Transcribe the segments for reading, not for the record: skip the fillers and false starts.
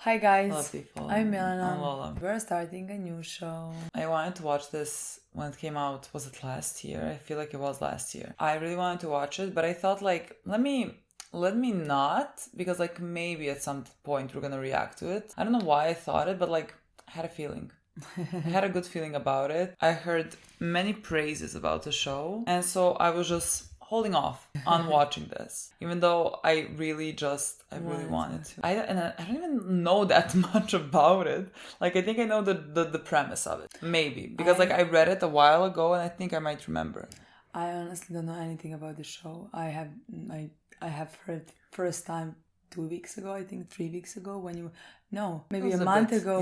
Hi Hello, guys, people. I'm I'm Milena. Lola. We're starting a new show. I wanted to watch this when it came out. Was it last year? I feel like it was last year. I really wanted to watch it, but I thought let me not, because maybe at some point we're gonna react to it. I don't know why I thought it, but I had a feeling. I had a good feeling about it. I heard many praises about the show, and so I was just holding off on watching this, even though I really wanted to. I don't even know that much about it. I think I know the premise of it, maybe because I read it a while ago, and I think I might remember. I honestly don't know anything about the show. I have heard first time 2 weeks ago, I think 3 weeks ago maybe a month ago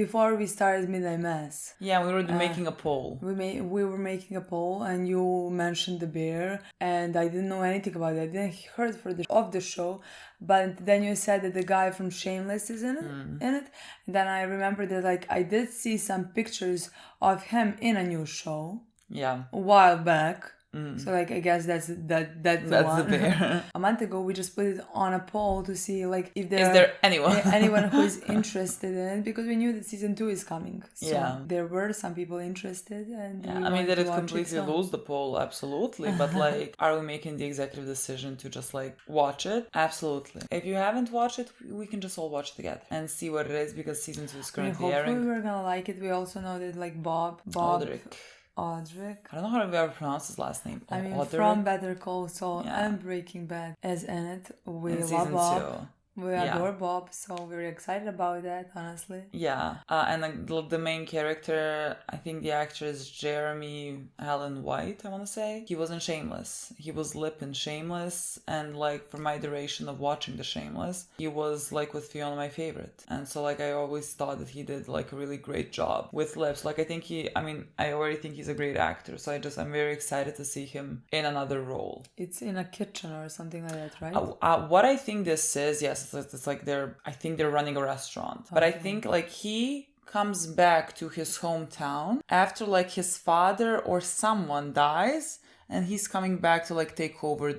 before we started Midnight Mass. Yeah, we were making a poll. We were making a poll, and you mentioned the bear, and I didn't know anything about it. I didn't heard of the show, but then you said that the guy from Shameless is in it. And then I remember that I did see some pictures of him in a new show. Yeah. A while back. So I guess that's the one. The bear. A month ago we just put it on a poll to see if is there anyone who is interested in it, because we knew that season 2 is coming. So yeah. There were some people interested, and did it completely lose the poll? Absolutely. But are we making the executive decision to just watch it? Absolutely. If you haven't watched it, we can just all watch it together and see what it is, because season 2 is currently airing. Hopefully we're gonna like it. We also know that Bob Odrick. I don't know how to ever pronounce his last name. Odrick. From Better Call Saul and Breaking Bad is in it. We love Bob. We adore Bob, so we're excited about that, honestly. Yeah, and the main character, I think the actor is Jeremy Allen White, I want to say. He was in Shameless. He was Lip in Shameless, and for my duration of watching the Shameless, he was with Fiona, my favorite. And so I always thought that he did a really great job with Lips. I already think he's a great actor, so I'm very excited to see him in another role. It's in a kitchen or something like that, right? What I think this is, yes, it's I think they're running a restaurant. Okay. But I think he comes back to his hometown after his father or someone dies, and he's coming back to take over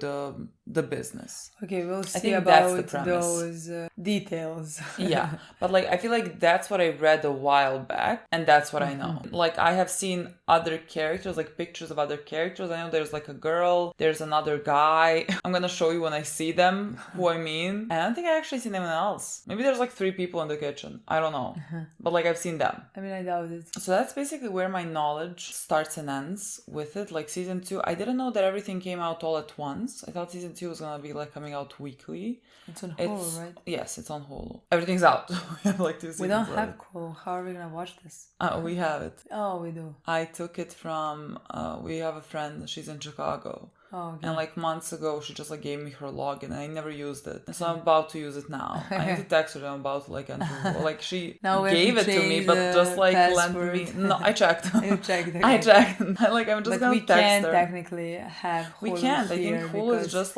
the business. Okay, we'll see about those details. Yeah, but I feel that's what I read a while back, and that's what I know. I have seen other characters, pictures of other characters. I know there's a girl, there's another guy. I'm gonna show you when I see them who I mean. And I don't think I actually seen anyone else. Maybe there's 3 people in the kitchen. I don't know. But I've seen them. I doubt it. So that's basically where my knowledge starts and ends with it. Season 2, I didn't know that everything came out all at once. I thought season 2 was gonna be coming out weekly. It's on Hulu, right? Yes, it's on Hulu. Everything's out. We have 2 seasons. We don't have Hulu. How are we gonna watch this? We have it. Oh, we do. I took it from. We have a friend. She's in Chicago. Oh, okay. And months ago, she just gave me her login, and I never used it. And so I'm about to use it now. I need to text her that I'm about to enter. She gave it to me, but just lent me. No, I checked. You checked. Okay. I checked. I'm just gonna text her. We can't technically have Hulu. We can't. I think Hulu is just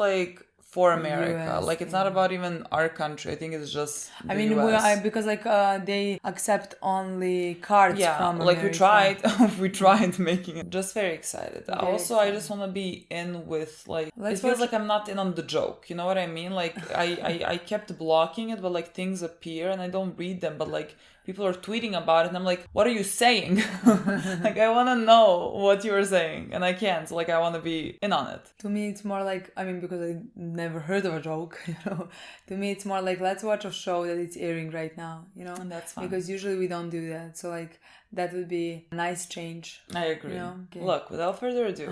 for America. US, it's not about even our country. I think it's just the US. Because they accept only cards from America. we tried making it. Just very excited. I just want to be in with it feels I'm not in on the joke. You know what I mean? I kept blocking it, but things appear and I don't read them, but people are tweeting about it, and I'm what are you saying? I want to know what you are saying, and I can't. So I want to be in on it. To me, it's more because I never heard of a joke, To me, it's more let's watch a show that it's airing right now, And that's fine. Because usually we don't do that. So that would be a nice change. I agree. Okay. Look, without further ado,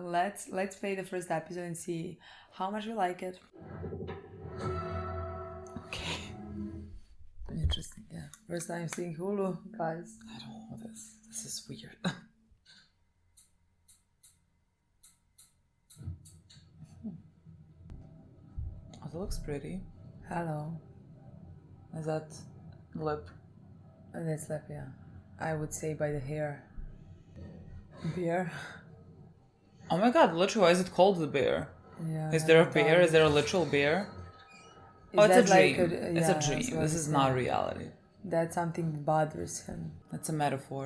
let's play the first episode and see how much we like it. Okay. Interesting, yeah. First time seeing Hulu, guys. I don't know this. This is weird. Oh, that looks pretty. Hello. Is that lip? That's lip, yeah. I would say by the hair. Bear. Oh my god, literally, why is it called the bear? Yeah. Is there a bear? Is there a literal bear? It's a dream. It's a dream. This is not reality. That's something that bothers him. That's a metaphor.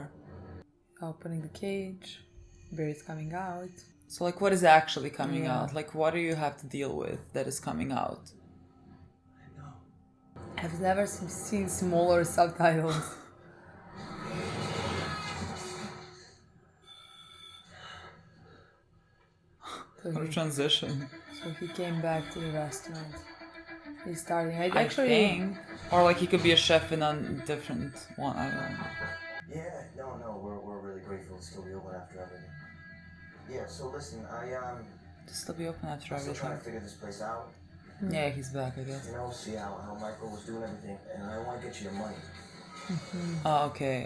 Opening the cage. Bear is coming out. So what is actually coming out? What do you have to deal with that is coming out? I've never seen smaller subtitles. What a transition. So he came back to the restaurant. He's starting. I Actually, think. Or like he could be a chef in a different one. I don't know. Yeah, no, we're really grateful to still be open after everything. Yeah, so listen, To still be open after I'm still trying everything. to figure this place out. Yeah, he's back, I guess. You know, see how Michael was doing everything, and I want to get you your money. Oh, okay.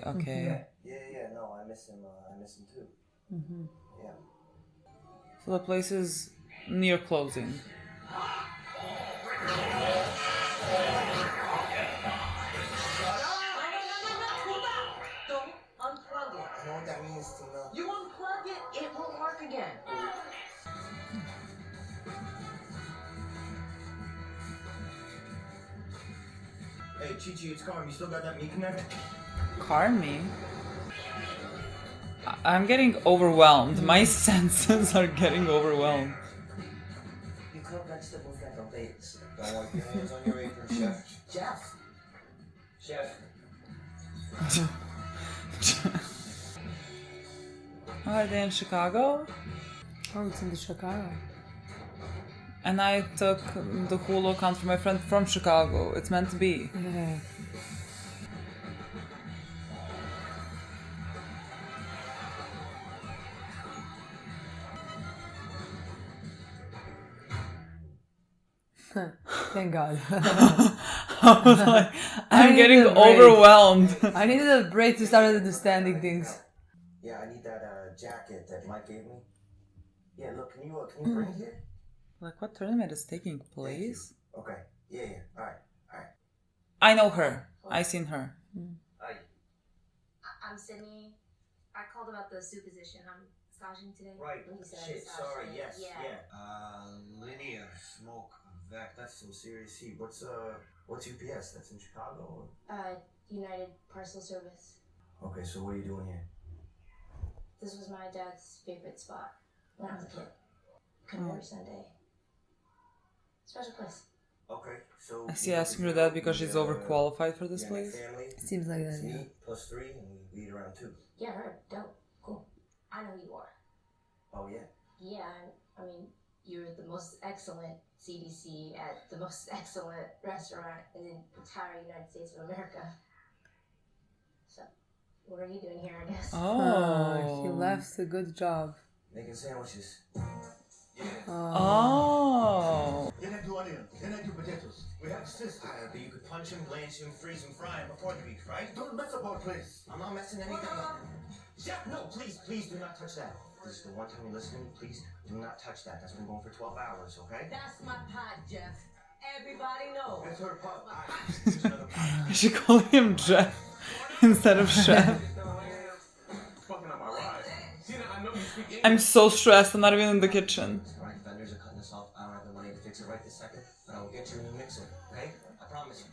Yeah, no, I miss him too. Yeah. So the place is near closing. Don't unplug it. I know what that means, Tina. You unplug it, it won't work again. Hey, Chi-Chi, it's Carm. You still got that meat connect? Carmi? I'm getting overwhelmed. My senses are getting overwhelmed. You cook vegetables that don't bake. Don't wipe your hands on your apron, chef. Chef. Oh, are they in Chicago? oh, it's in the Chicago. And I took the Hulu account from my friend from Chicago. It's meant to be. Yeah. Thank God. I was like, I'm I getting need a break. overwhelmed. I needed a break to start understanding things. Yeah, I need that jacket that Mike gave me. Yeah, look, can you bring it here? Like, what tournament is taking place? Okay. Yeah. All right. I know her. I seen her. Aye. I'm Sydney. I called about the soup position. I'm staging today. Right. When you said Shit. stage, Sorry. Yes. Yeah. Linear smoke vac. That's some serious heat. What's UPS? That's in Chicago. United Parcel Service. Okay. So what are you doing here? This was my dad's favorite spot when I was a kid. Come every Sunday. Special place. Okay. So. Is he asking her that because she's overqualified for this place? Family. Seems like that, It's yeah. me plus 3, and we eat around 2. Yeah, heard. Dope. Cool. I know who you are. Oh yeah. Yeah, I mean, you're the most excellent CDC at the most excellent restaurant in the entire United States of America. So, what are you doing here, I guess? Oh. He left a good job. Making sandwiches. Oh. Then I do onions. Then I do potatoes. We have systems. But you could punch him, blanch him, freeze him, fry him before the week, right? Don't mess up our place. I'm not messing anything up. Chef, no, please do not touch that. This is the one time you listen to me. Please do not touch that. That's been going for 12 hours, okay? That's my pot, Jeff. Everybody knows. That's her pot. Here's another pot. You should call him Jeff instead of Chef. Fucking up my ride. Tina, I know you speak English. I'm so stressed. I'm not even in the kitchen. Alright, vendors are cutting this off. I don't have the money to fix it right this second, but I will get you a new mixer, okay? I promise you.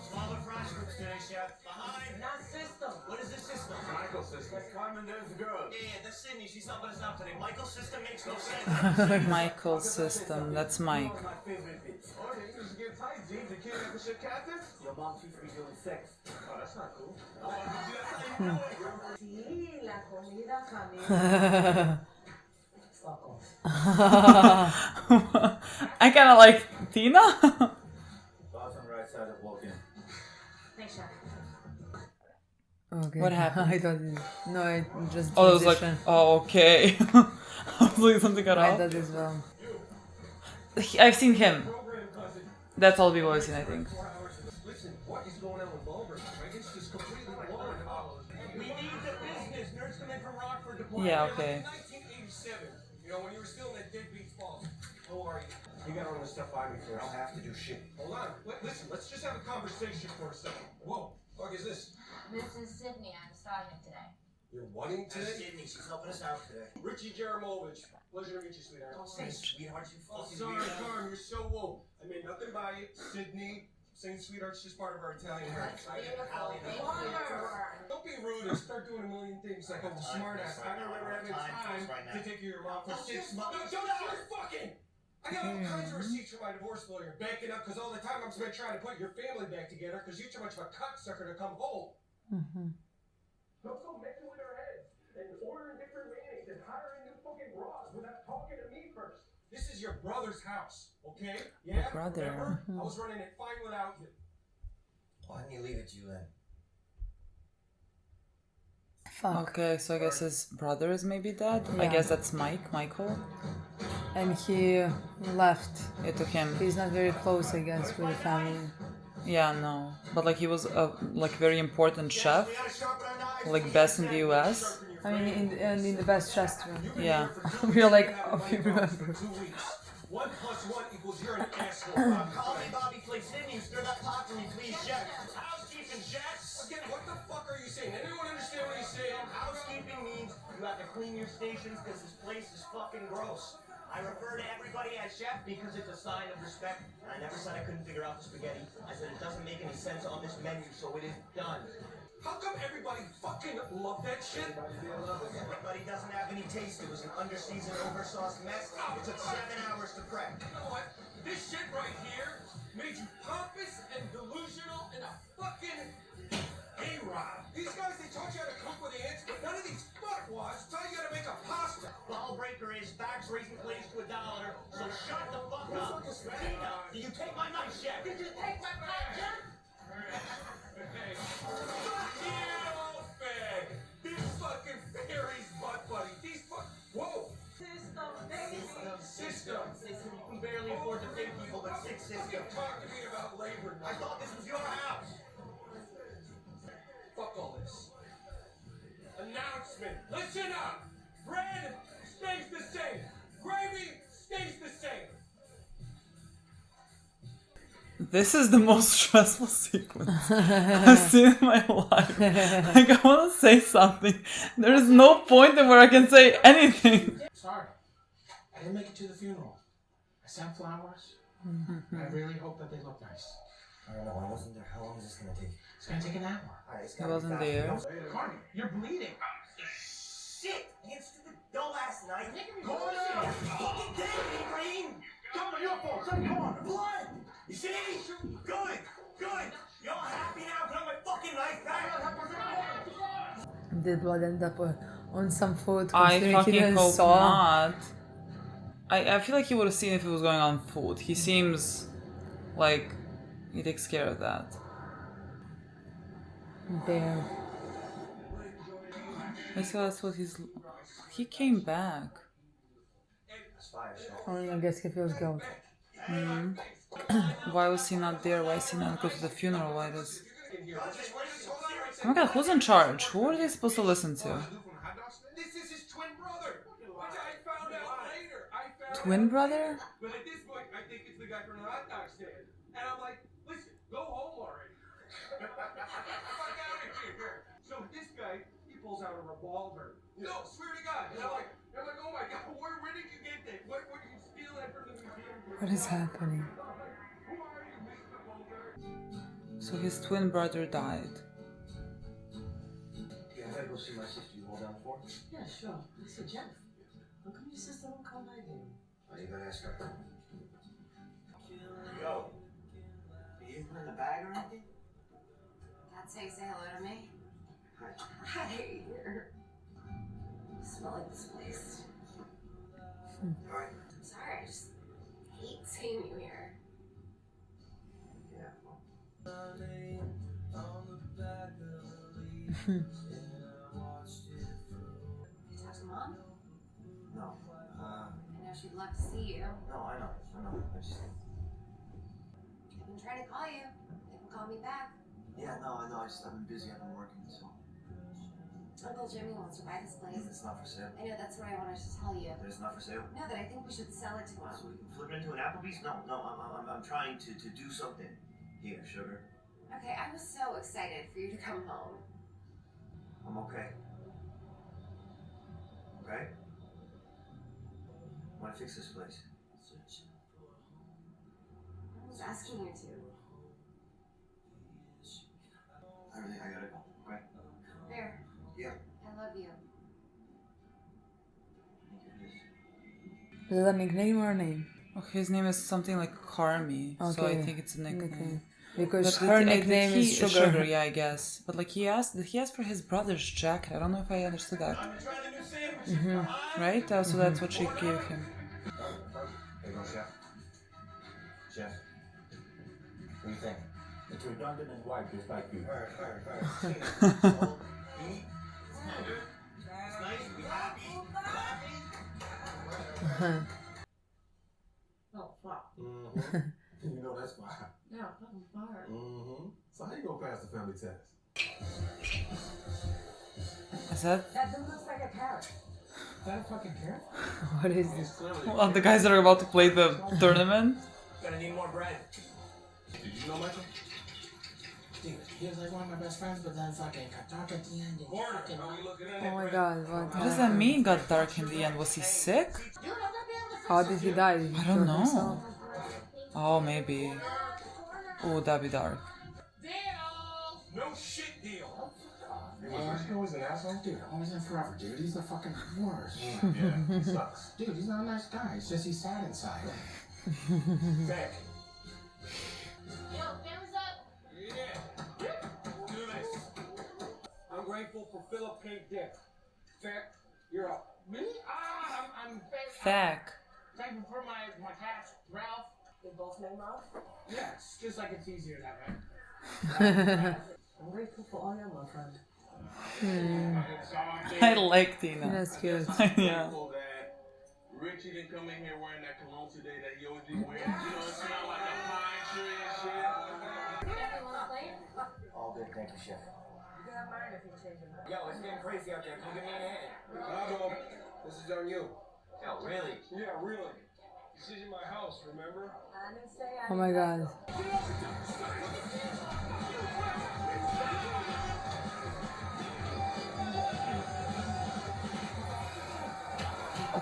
Smaller fry strips today, chef. Behind. Not system. What is this system? Michael's system. Carmen, there's the girl. Yeah, that's Sydney. She's helping us out today. Michael's system makes no sense. Michael's system. That's Mike. One of my favorite bits. Oh, they used to get tight, James. The kid got the shit captain? Your mom teach me doing sex. Oh, that's not cool. Sí, la comida familiar. Fuck off. I kind of like Tina. Boss on the right side of walk-in. Thanks, Chef. Okay. What happened? I thought it, no, it just Oh, it was like, transition. oh, okay. I was like, something got I off. thought as well. I've seen him. That's all people have seen, I think. Listen, what is going on with Bulber? It's just completely blowing out. We need the business. Nerds come in from Rockford to play. Yeah, okay. 1987. You know, when you were still in that deadbeat fall. How are you? You gotta run this stuff by me first. I don't have to do shit. Hold on. Listen, let's just have a conversation for a second. Whoa. Fuck is this? This is Sydney. I'm staging today. You're wanting That's today? Sydney. She's helping us out today. Richie Jaramovich. Pleasure to meet you, sweetheart. Don't say sweetheart, you Oh, fucking sorry, weirdo. Carm, you're so woke. I mean, nothing by it. Sydney. Saying sweetheart's just part of our Italian heritage. Don't be rude and start doing a million things like a smart ass. I don't remember having time to take care of your mom for 6 months. Don't you fucking! I got all kinds of receipts from my divorce lawyer banking up because all the time I'm spent trying to put your family back together because you're too much of a cocksucker to come home. Don't go messing with our heads and ordering different mayonnaise and hiring new fucking bras without talking to me first. This is your brother's house, okay? Yeah, brother. remember? I was running it fine without you. Why didn't you leave it to you then? Fuck. Okay, so I guess his brother is maybe dead. I Yeah. guess that's Michael. And he left. It took him. He's not very close, I guess, with the family. Yeah, no. But like he was a like very important chef, like best in the US. I mean, in the best restaurant. Yeah. We're like, oh, we remember. 2 weeks. 1 + 1 = you're an asshole. Call me Bobby Flakes in. You stir that pot for me, please, chef. Housekeeping, Jack. Again, what the fuck are you saying? Anyone understand what he's saying? Housekeeping means you have to clean your stations because this place is fucking gross. I refer to everybody as chef because it's a sign of respect. And I never said I couldn't figure out the spaghetti. I said it doesn't make any sense on this menu, so it is done. How come everybody fucking love that shit? Everybody doesn't have any taste. It was an under-seasoned, oversauced mess. It took 7 hours to prep. You know what? This shit right here made you pompous and delusional and a fucking A-Rod. These guys, they taught you how to cook with hands, but none of these fuckwads taught you how to make a pasta. Ball breaker is facts raising plays to $1, so shut the fuck up. Tina, do you take my knife, chef? Did you take my pot, Jeff? Hey, fuck you, old fag. These fucking fairies butt buddy. These fuck. Whoa. System, baby. System. System, you can barely afford to pay people, but 6 Fucking systems. talk to me about labor. I thought this was your house. Fuck all this. Announcement. Listen up. Bread stays the same. Gravy stays the same. This is the most stressful sequence I've seen in my life. Like I want to say something. There is no point in where I can say anything. Sorry, I didn't make it to the funeral. I sent flowers. I really hope that they look nice. I don't know. I wasn't there. How long is this gonna take? It's gonna take an hour. Alright, it's He gotta be wasn't fast. there. No, Carmen, you're bleeding. Shit! Against the dough last night. Go on. Fucking kidding me, Green! Come on, your fault. Come on. Blood! You see? Good! Good! Y'all happy now? Put my fucking knife back! Did blood end up on some food? I considering he fucking didn't hope saw? not. I feel like he would have seen if it was going on food. He seems like he takes care of that. Bear. I see that's what he's. He came back. It's fire, chef. I guess he feels guilt. Why was he not there? Why is he not go to the funeral? Why does? Oh my god, who's in charge? Who are they supposed to listen to? This is his twin brother, which I found out later. Twin brother? But at this point, I think it's the guy from the hot dog stand. And I'm like, listen, go home already. Get the fuck out of here. So this guy, he pulls out a revolver. No, swear to God. And I'm like, oh my God, where did you get that? What did you steal that from the museum? What is happening? Who are you, Mr. Bogart? So his twin brother died. Yeah, I gotta go see my sister. You hold down for? Yeah, sure. I said, Jeff, how come your sister won't come back here? Oh, you gotta ask her. Yo. Are you in the bag or anything? I'd say hello to me. Hi. Hi. You smell like this place. Alright. I'm sorry, I just hate seeing you here. Yeah, well. You talk to Mom? No. I know she'd love to see you. No, I know. I just. I've been trying to call you. You haven't called me back. Yeah, no, I know. I've been busy. I've been working, so. Uncle Jimmy wants to buy this place. It's not for sale. I know, that's what I wanted to tell you. But it's not for sale. No, that I think we should sell it to him. So we can flip it into an Applebee's? No, I'm trying to do something. Here, sugar. Okay, I was so excited for you to come home. I'm okay. Okay? I want to fix this place. I was asking you to. I gotta go. Okay? There. Yeah. I love you. Thank you for this. Is that a nickname or a name? Oh, his name is something like Carmi, so I Okay. think it's a nickname. Because But her did nickname he- is Sugar. yeah, I guess. But like he asked for his brother's jacket. I don't know if I understood that. Right? So that's what she gave him. There you go, Chef. Chef. What do you think? It's redundant and white, just like you. Alright. Eat. It's nice. Be happy. Oh, fuck. Mm-hmm. You know that's fine. Yeah, fucking fire. Mm-hmm. So how you gonna pass the family test? Is that That dude looks like a carrot. Is that a fucking carrot? What is this? well, the guys that are about to play the tournament? Gonna need more bread. Did you know Michael? Dude, he was like one of my best friends, but then fucking got dark at the end. And Warner, fucking... how we looking at Oh it? my god, what What does that mean? Got dark in the end? Was he sick? How did he die? Did he I don't kill know. himself? Oh, maybe. Oh, that'd be dark. No shit deal. Yeah. He was an asshole? Dude, I was in forever, dude. He's the fucking worst. Yeah, he sucks. Dude, he's not a nice guy. It's just he's sad inside. Back. Yo, thumbs up. Yeah. Do this. I'm grateful for Philip K. Dick. Fact, you're up. Me? I'm Fack. thankful for my cat, Ralph. They both name Ralph. Yeah, it's just like it's easier that way. I'm grateful for all you, my friend. I like Tina. That's cute. Yeah. Grateful that Richie didn't come in here wearing that cologne today that he always be wearing. You know what I'm saying? Like a pine tree and shit. Everyone playing? All good, thank you, Chef. You can have mine if you change your mind. Yo, it's getting crazy out there. Come give me a hand. Bravo. This is on you. Yo, really? Yeah, really. This is in my house, remember? I didn't say I Oh my god.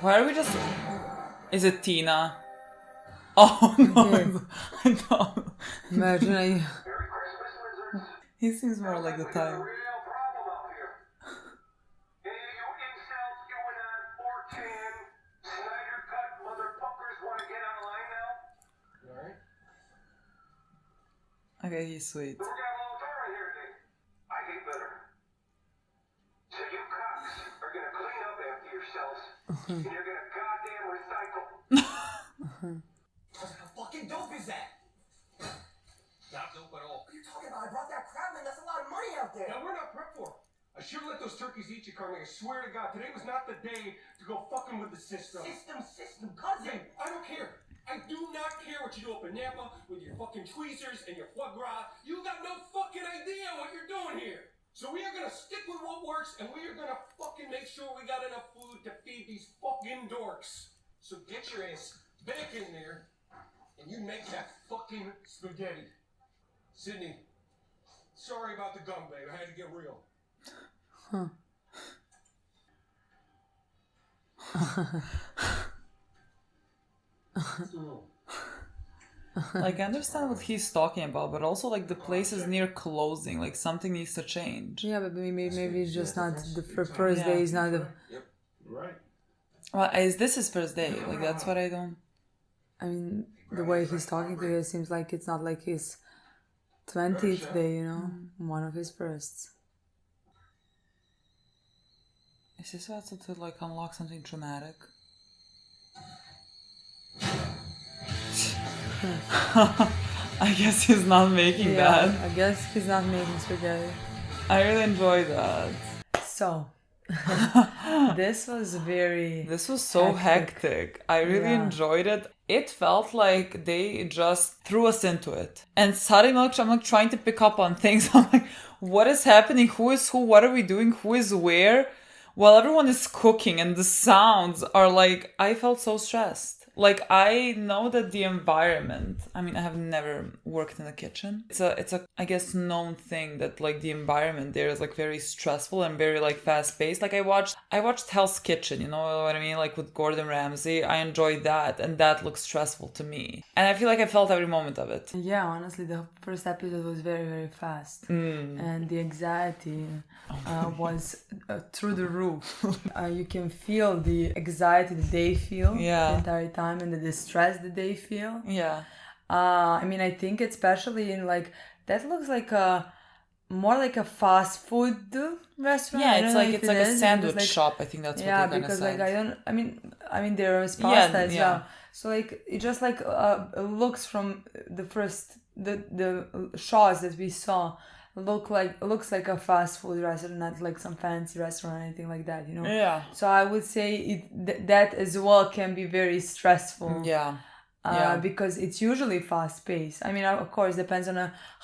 Why are we just... Is it Tina? Oh no, I don't. Imagine I... He seems more like the type. Real problem out here. Any of you incels, QAnon, 4chan, Snyder Cut motherfuckers want to get online now? Alright. Okay, he's sweet. We're gonna have a little tour in here today. I hate litter. So you cocks are gonna clean up after yourselves, and you're gonna goddamn recycle. How fucking dope is that? Not dope at all. What are you talking about? I brought that crab in. That's a lot of money out there. Now we're not prepped for it. I should let those turkeys eat you, Carmi. I swear to God, today was not the day to go fucking with the system. System, cousin. Hey, I don't care. I do not care what you do up in Napa with your fucking tweezers and your foie gras. You got no fucking idea what you're doing here. So we are gonna stick with what works, and we are gonna fucking make sure we got enough food to feed these fucking dorks. So get your ass back in there, and you make that fucking spaghetti. Sydney, sorry about the gum, babe. I had to get real. Like, I understand what he's talking about, but also, like, the place is near closing. Like, something needs to change. Yeah, but maybe it's just not the first day. Is not the. Yep, right. Well, is this his first day? Like, that's what I don't... I mean, the way he's talking to you, it seems like it's not like his 20th day, you know? One of his firsts. Is this also to, like, unlock something dramatic? I guess he's not making that. I guess he's not making spaghetti. I really enjoy that. So, this was very... This was so hectic. I really Yeah. enjoyed it. It felt like they just threw us into it. And suddenly I'm like trying to pick up on things. I'm like, what is happening? Who is who? What are we doing? Who is where? While everyone is cooking and the sounds are like, I felt so stressed. Like, I know that the environment, I mean, I have never worked in a kitchen. It's a, I guess, known thing that, like, the environment there is, like, very stressful and very, like, fast-paced. Like, I watched Hell's Kitchen, you know what I mean? Like, with Gordon Ramsay. I enjoyed that, and that looks stressful to me. And I feel like I felt every moment of it. Yeah, honestly, the first episode was very, very fast. And the anxiety was through the roof. You can feel the anxiety that they feel the entire time. time and the distress that they feel. Yeah. I mean, I think especially in like that looks like more like a fast food restaurant. Yeah, I don't it's know like if it's it like a is, sandwich because, like, shop. I think that's what yeah, they kind of because said. like I mean there is pasta as yeah. well. So like it just like looks from the first the shots that we saw looks like a fast food restaurant, not like some fancy restaurant or anything like that, you know. Yeah. So I would say that as well can be very stressful. Yeah. Yeah. Because it's usually fast paced. I mean, of course, depends on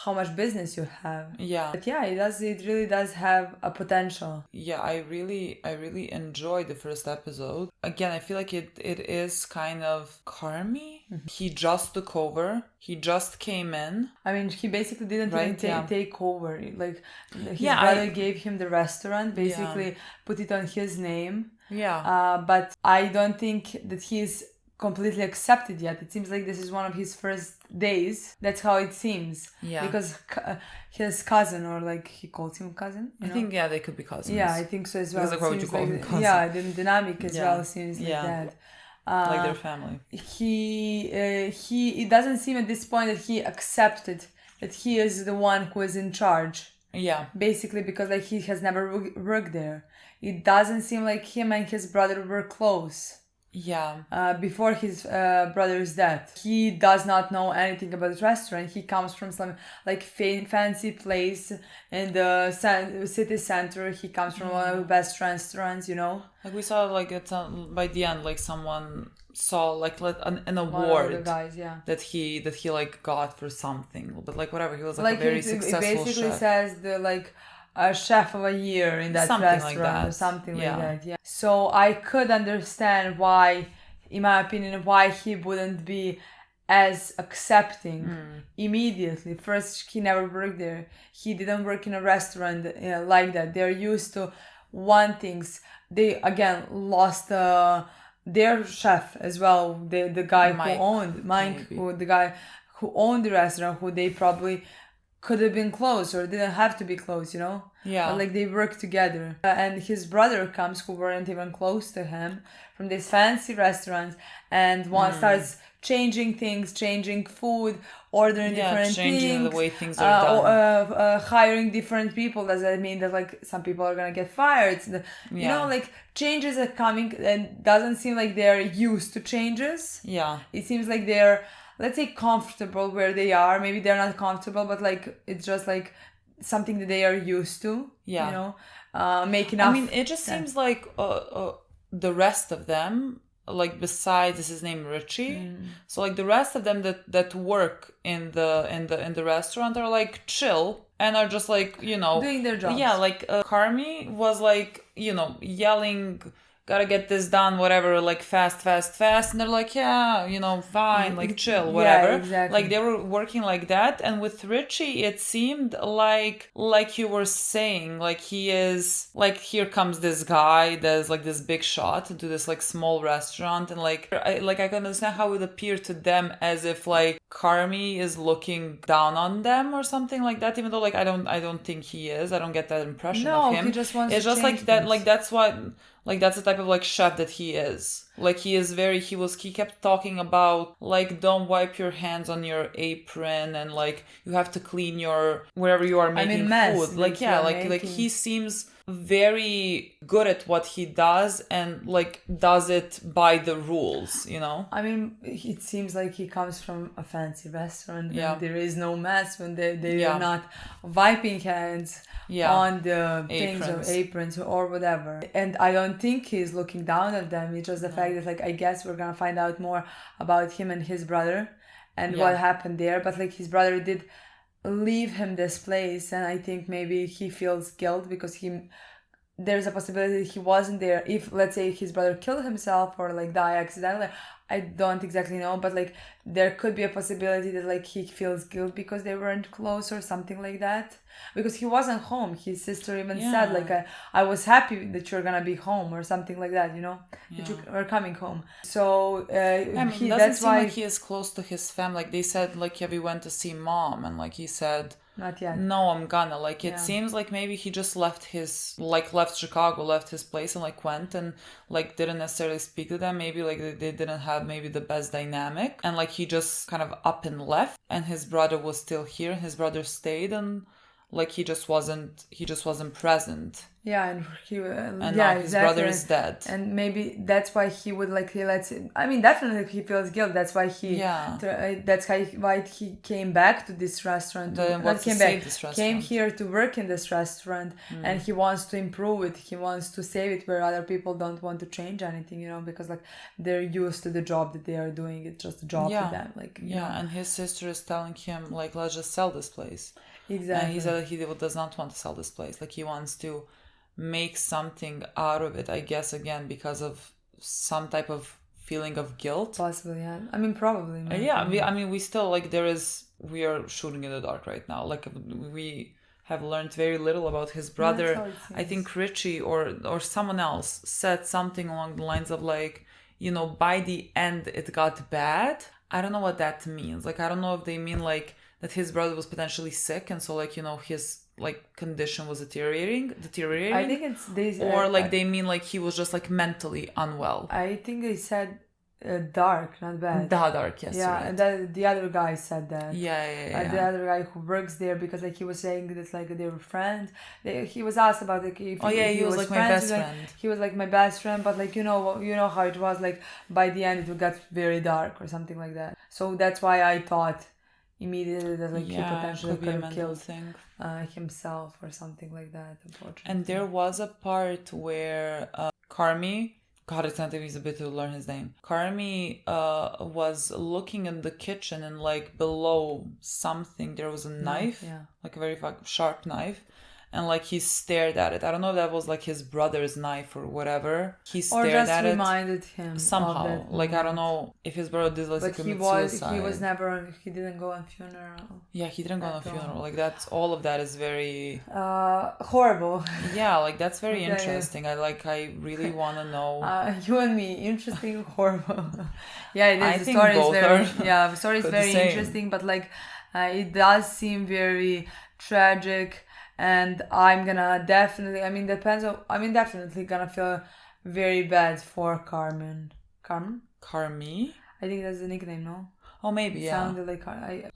how much business you have. Yeah. But yeah, it really does have a potential. Yeah, I really enjoyed the first episode. Again, I feel like it is kind of Carmi. He just took over. He just came in. I mean, he basically didn't Right, even yeah. take over. Like his Yeah, brother gave him the restaurant, basically Yeah. put it on his name. Yeah. But I don't think that he's completely accepted yet. It seems like this is one of his first days. That's how it seems. Yeah. Because his cousin, or like he calls him cousin. I think they could be cousins. Yeah, I think so as well. Because, like, why would you Seems call like him cousin? Yeah, the dynamic as Yeah. well seems like Yeah. that. Like their family. It doesn't seem at this point that he accepted that he is the one who is in charge. Yeah. Basically, because like he has never worked there. It doesn't seem like him and his brother were close. Yeah. Before his brother's death. He does not know anything about the restaurant. He comes from some like fancy place in the city center. He comes from one of the best restaurants, you know. Like we saw, like by the end, like someone saw like an One award of the guys, yeah. that he like got for something, but like whatever, he was like a very it successful basically chef. says the like a chef of a year in that Something like restaurant, or that. something Yeah. like that. Yeah. So I could understand why, in my opinion, why he wouldn't be as accepting immediately. First, he never worked there. He didn't work in a restaurant like that. They're used to one things. They again lost their chef as well. The guy Mike, who owned Mike, maybe. the guy who owned the restaurant, who they probably could have been close or didn't have to be close, you know? Yeah. But like they worked together. And his brother comes, who weren't even close to him, from this fancy restaurant, and one starts changing things, changing food, ordering different changing things. the way things are done. Hiring different people. Does that mean that like some people are gonna get fired? You know, like changes are coming, and doesn't seem like they're used to changes. Yeah. It seems like they're, let's say, comfortable where they are. Maybe they're not comfortable, but like it's just like something that they are used to. Yeah. You know, making up. I mean, it just seems like the rest of them, like besides this is named Richie, so like the rest of them that work in the restaurant are like chill and are just like, you know, doing their jobs. Yeah, like Carmi was like, you know, yelling, gotta get this done, whatever, like fast, and they're like, yeah, you know, fine, like chill, whatever. Yeah, exactly. Like they were working like that. And with Richie, it seemed like you were saying, like he is like, here comes this guy that's like this big shot into this like small restaurant, and like I can understand how it appeared to them as if like Carmi is looking down on them or something like that, even though like I don't think he is. I don't get that impression of him. He just wants it's to just change like that, things. like that's what, like that's the type of like chef that he is. Like he kept talking about like, don't wipe your hands on your apron, and like you have to clean your wherever you are making food. Like yeah, like he seems very good at what he does, and like does it by the rules, you know. I mean, it seems like he comes from a fancy restaurant. Yeah. And there is no mess when they Yeah. are not wiping hands on the things or Aprons. aprons or whatever. And I don't think he's looking down at them. It's just the fact that like I guess we're gonna find out more about him and his brother and what happened there. But like his brother did leave him this place, and I think maybe he feels guilt because there's a possibility he wasn't there. If let's say his brother killed himself or like die accidentally, I don't exactly know, but like there could be a possibility that like he feels guilt because they weren't close or something like that, because he wasn't home. His sister even said like I was happy that you're gonna be home or something like that, you know, that you are coming home. So I mean, it doesn't that's seem why like he is close to his family. Like they said, like, yeah, we went to see mom, and like he said, not yet. no, I'm gonna. Like it seems like maybe he just left Chicago, left his place, and like went and like didn't necessarily speak to them. Maybe like they didn't have had maybe the best dynamic, and like he just kind of up and left, and his brother was still here, and his brother stayed, and like he just wasn't present. Yeah, and And yeah, now his exactly. brother is dead. And maybe that's why he would like he lets it. I mean, definitely he feels guilt. That's why why he came back to this restaurant. Came here to work in this restaurant, and he wants to improve it. He wants to save it, where other people don't want to change anything, because like they're used to the job that they are doing. It's just a job to them. Like and his sister is telling him like, let's just sell this place. Exactly. And he said that he does not want to sell this place. Like he wants to make something out of it, I guess, again, because of some type of feeling of guilt. Possibly, yeah. I mean, probably. We still, like, we are shooting in the dark right now. Like, we have learned very little about his brother. I think Richie or someone else said something along the lines of like, by the end it got bad. I don't know what that means. Like, I don't know if they mean like that his brother was potentially sick, and so like, his like condition was deteriorating. I think it's this, or like they mean like he was just like mentally unwell. I think they said dark, not bad. Dark, yes. Yeah, right. And the other guy said that. Yeah. The other guy who works there, because like he was saying that like they were friends. He was asked about like if he was like my best friend. He was like my best friend, but like you know how it was, like by the end it got very dark or something like that. So that's why I thought immediately that like he potentially could have killed himself or something like that, unfortunately. And there was a part where Carmi, God, it's not even a bit to learn his name. Carmi was looking in the kitchen, and like below something there was a knife, like a very sharp knife. And like he stared at it. I don't know if that was like his brother's knife or whatever. He stared at it. Or just reminded him somehow. of that like I don't know if his brother did like commit suicide. He didn't go on funeral. Yeah, he didn't go on a funeral. Like that's all of that is very horrible. Yeah, like that's very interesting. I really want to know. You and me, interesting, horrible. Yeah, it is. I The think story both is very are the story is very interesting, but like it does seem very tragic. And I'm gonna definitely gonna feel very bad for Carmen. Carmi? I think that's the nickname, no? Oh, maybe, yeah. Sounded like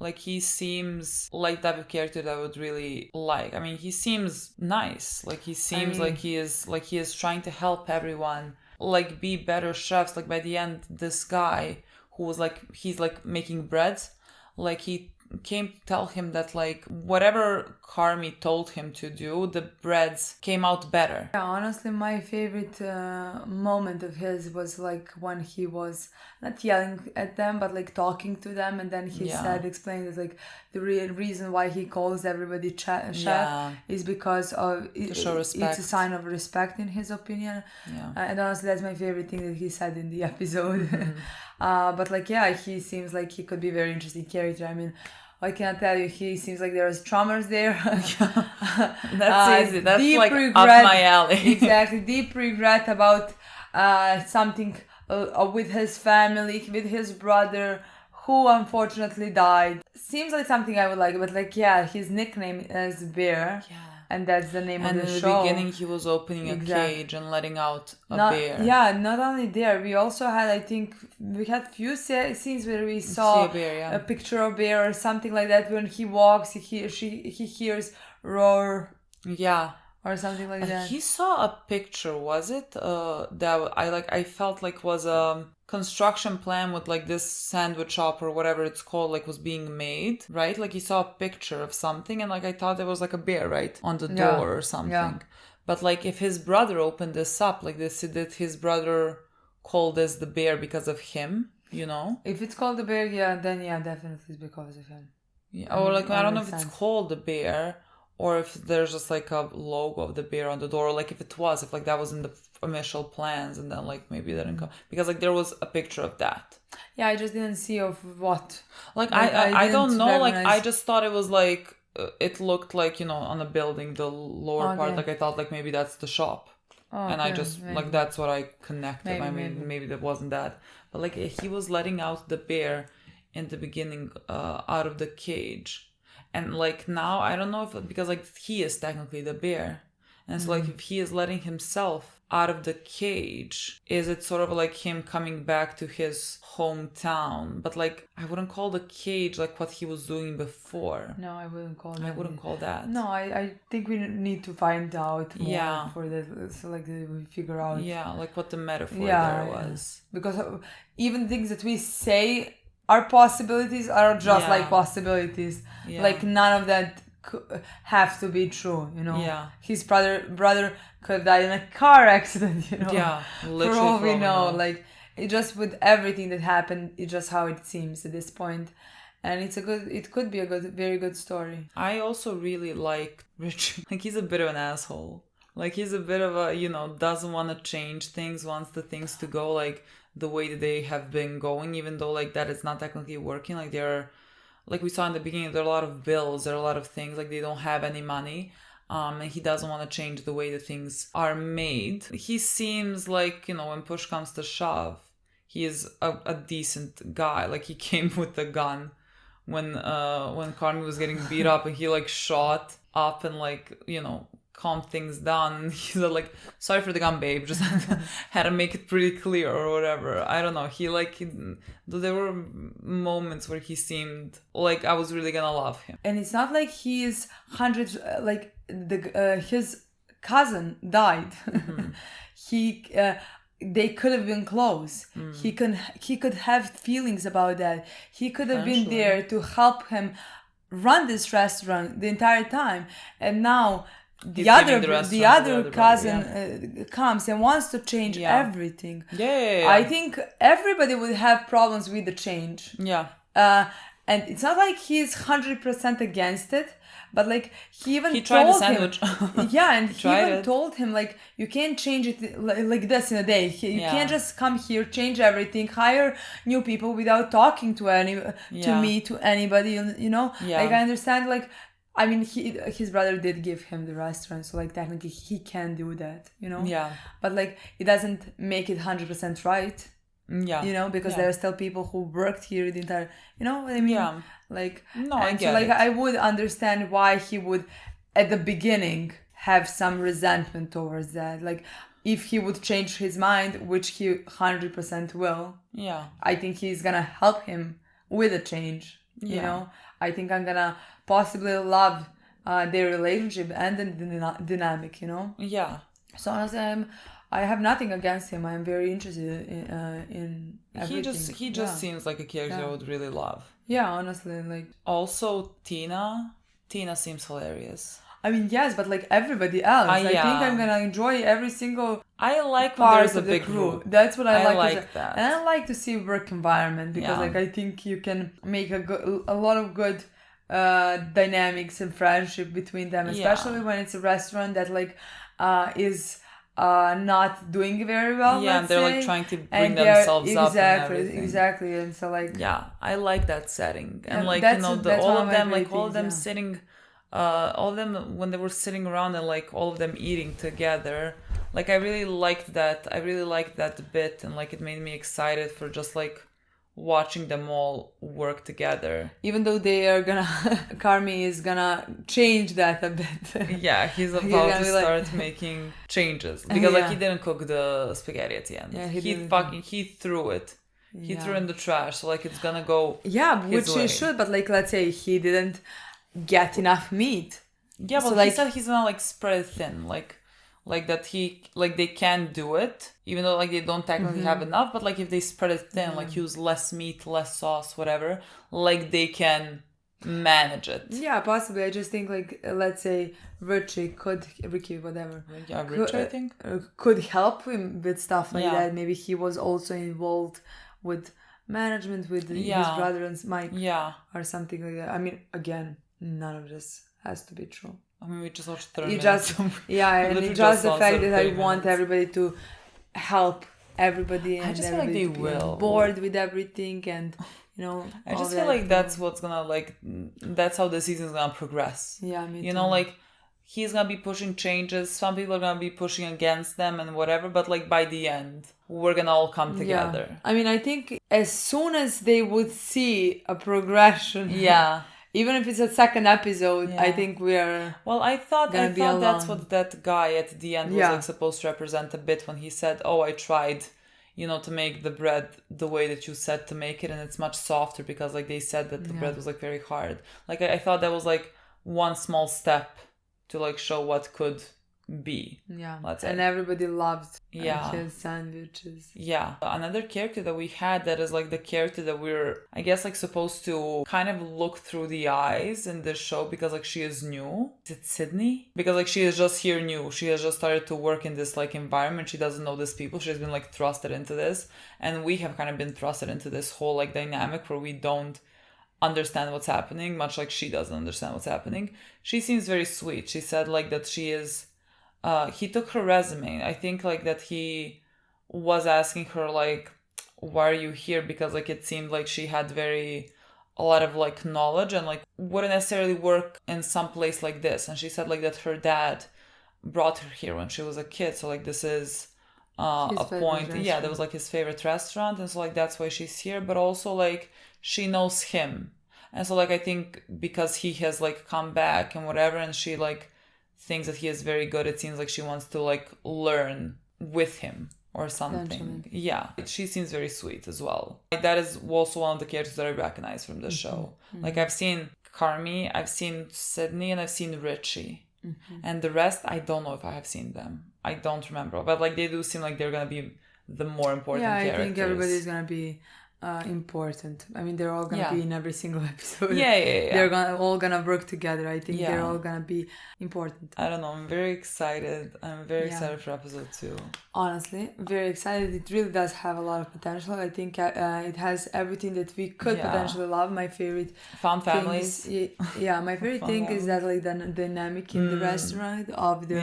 like he seems like the type of character that I would really like. I mean, he seems nice. Like he seems like he is trying to help everyone, like be better chefs. Like by the end, this guy who was like, he's like making breads, like he came to tell him that like whatever Carmi told him to do, the breads came out better. Yeah, honestly, my favorite moment of his was like when he was not yelling at them, but like talking to them, and then he explained that like the real reason why he calls everybody chef is because of to show respect. It's a sign of respect in his opinion. And honestly, that's my favorite thing that he said in the episode. But like he seems like he could be a very interesting character. I mean, I cannot tell you, he seems like there's traumas there. That's easy. That's like regret, up my alley. Exactly. Deep regret about something with his family, with his brother, who unfortunately died. Seems like something I would like, but like, his nickname is Bear. Yeah. And that's the name of the show. And in the beginning, he was opening a cage and letting out a bear. Yeah, not only there. We also had, I think, few scenes where we saw a picture of bear or something like that. When he walks, he hears roar. Yeah. Or something like that. He saw a picture, was it? That I felt like was a construction plan with like this sandwich shop or whatever it's called, like was being made, right? Like he saw a picture of something, and like I thought there was like a bear, right, on the door or something. Yeah. But like if his brother opened this up, like this, did his brother call this the bear because of him? You know? If it's called the bear, then definitely it's because of him. Yeah. Or like I don't know if it's called the bear, or if there's just like a logo of the bear on the door, or like if like that was in the initial plans and then like maybe that didn't come, because like there was a picture of that. Yeah, I just didn't see of what. Like I don't know, like I just thought it was like it looked like, on a building, the lower part, like I thought like maybe that's the shop. And I just maybe. Like that's what I connected. Maybe that wasn't that, but like he was letting out the bear in the beginning out of the cage. And like now, I don't know if because like he is technically the bear, And so like if he is letting himself out of the cage, is it sort of like him coming back to his hometown? But like I wouldn't call the cage like what he was doing before. No, I wouldn't call that. I wouldn't call that. No, I think we need to find out more Yeah. for that, so like we figure out. Yeah, like what the metaphor Yeah, there was. Because even things that we say are possibilities are just Yeah. like possibilities. Yeah. Like none of that have to be true, you know. Yeah. His brother could have died in a car accident, you know. Yeah, For literally all for we all we know, know. like it just with everything that happened, it's just how it seems at this point. And it could be a very good story. I also really like Richard. Like he's a bit of an asshole. Like he's a bit of a, doesn't want to change things, wants the things to go like the way that they have been going, even though like that is not technically working. Like they're, like we saw in the beginning, there are a lot of bills, there are a lot of things, like they don't have any money. And he doesn't want to change the way that things are made. He seems like, when push comes to shove, he is a decent guy. Like he came with a gun when Carmi was getting beat up, and he like shot up and like, calmed things down. And he's like, sorry for the gun, babe, just had to make it pretty clear or whatever. I don't know. There were moments where he seemed like I was really gonna love him. And it's not like he is his cousin died. They could have been close. He could have feelings about that. He could have been there to help him run this restaurant the entire time. And now the other cousin comes and wants to change everything. Yeah. I think everybody would have problems with the change. Yeah. And it's not like he's 100% against it, but like he tried the told sandwich. him, and he tried even it. told him like you can't change it like this in a day. You can't just come here, change everything, hire new people without talking to anybody. You know, Yeah. like I understand. Like I mean, his brother did give him the restaurant, so like technically he can do that. You know, Yeah. but like it doesn't make it 100% right. Yeah. You know, because there are still people who worked here the entire, you know what I mean? Yeah. Like, No, I and get so like it. I would understand why he would at the beginning have some resentment towards that. Like if he would change his mind, which he 100% will, Yeah. I think he's gonna help him with a change. You Yeah. know, I think I'm gonna possibly love their relationship and the dynamic, you know? Yeah. So honestly, I have nothing against him. I'm very interested in everything. He just seems like a character I would really love. Yeah, honestly, like Also, Tina seems hilarious. I mean, yes, but like everybody else, I think yeah. I'm gonna enjoy every single I like when part there's a of the big crew. group. That's what I like. like that. And I like to see work environment because Yeah. like I think you can make a lot of good dynamics and friendship between them, especially when it's a restaurant that like is not doing very well. Yeah, let's they're say. like trying to bring And they're- themselves up and everything. Exactly, and so like Yeah, I like that setting. And Yeah, like, that's all one of of my them, favorite like all of them things, sitting, all of them when they were sitting around and like all of them eating together. Like I really liked that. I really liked that bit, and like it made me excited for just like watching them all work together. even though they are gonna Carmi is gonna change that a bit. Yeah, he's about gonna to be like- start making changes because like Yeah. he didn't cook the spaghetti at the end. Yeah, he didn't. he threw it. He Yeah. threw it in the trash, so like it's gonna go. Yeah, his which way. he should, but like let's say he didn't get enough meat. Yeah, but So, he like- said he's gonna like spread it thin, like that they can do it, even though like they don't technically have enough. But like if they spread it thin, like use less meat, less sauce, whatever, like they can manage it. Yeah, possibly. I just think like let's say Ricky, whatever. Yeah, Rich, I think. Could help him with stuff like Yeah. that. Maybe he was also involved with management with his Yeah. brother and Mike Yeah, or something like that. I mean, again, none of this has to be true. I mean we just watched 30 You minutes. just and Literally it's just the just fact saw that I 30 want minutes. everybody to help everybody and just feel like everybody they to be will. on board with everything and you know I all just feel that. like that's what's gonna like that's how the season's gonna progress. Yeah, me You too. know, like he's gonna be pushing changes. Some people are gonna be pushing against them and whatever. But like by the end, we're gonna all come together. I mean, I think as soon as they would see a progression Yeah, even if it's a second episode, I Yeah. think we are. Well, I thought Gonna be that's alone. what that guy at the end was Yeah. like supposed to represent a bit when he said, "Oh, I tried, to make the bread the way that you said to make it, and it's much softer because like they said that the bread was like very hard." Like I thought that was like one small step to like show what could be. Yeah, Let's say. and everybody loved Yeah. his sandwiches. Yeah. Another character that we had that is like the character that we're, I guess, like supposed to kind of look through the eyes in this show because like she is new. Is it Sydney? Because like she is just here new. She has just started to work in this like environment. She doesn't know these people. She's been like thrusted into this. And we have kind of been thrusted into this whole like dynamic where we don't understand what's happening, much like she doesn't understand what's happening. She seems very sweet. She said like that she is... he took her resume. I think like that he was asking her like, why are you here? Because like it seemed like she had a lot of like knowledge and like wouldn't necessarily work in some place like this. And she said like that her dad brought her here when she was a kid. So like this is a point. Yeah, that was like his favorite restaurant. And so like that's why she's here. But also like she knows him. And so like I think because he has like come back and whatever and she like thinks that he is very good, it seems like she wants to like learn with him or something. Yeah, she seems very sweet as well. That is also one of the characters that I recognize from this show. Like I've seen Carmi, I've seen Sydney, and I've seen Richie. And the rest, I don't know if I have seen them. I don't remember, but like they do seem like they're gonna be the more important characters. I think everybody's gonna be important. I mean, they're all gonna be in every single episode. Yeah. They're all gonna work together. I think they're all gonna be important. I don't know. I'm very excited. I'm very excited for episode 2. Honestly, very excited. It really does have a lot of potential. I think it has everything that we could potentially love. My favorite found families. My favorite thing is that like the dynamic in the restaurant of the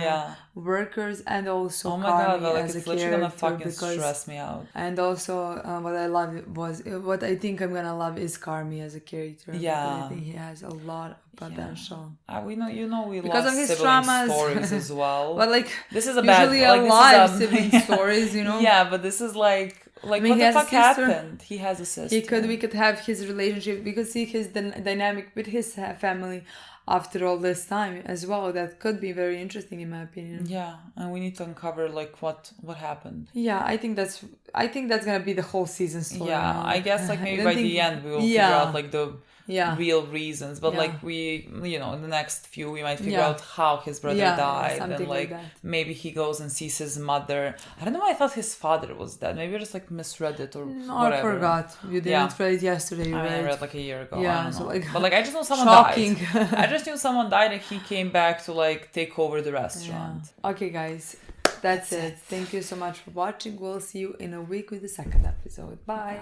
workers and also God, like as it's a literally character gonna fucking because stress me out. And also what I love was what I think I'm gonna love is Carmi as a character. Yeah, I think he has a lot of potential. We know we because love of his sibling traumas stories as well. But like this is a usually bad, a like, live sibling stories, Yeah, but this is like what the fuck happened? He has a sister. We could have his relationship. We could see his dynamic with his family after all this time as well. That could be very interesting in my opinion. Yeah, and we need to uncover like what happened. Yeah, I think that's gonna be the whole season story. Yeah, I guess like maybe by the end we will figure out like the real reasons, but like we in the next few we might figure out how his brother died and like maybe he goes and sees his mother. I don't know why I thought his father was dead. Maybe I just like misread it or whatever. I forgot. You didn't read it yesterday, right? I read like a year ago. Yeah, so like but like I just know someone shocking. died. I just knew someone died and he came back to like take over the restaurant. Okay guys, that's it. Thank you so much for watching. We'll see you in a week with the second episode. Bye.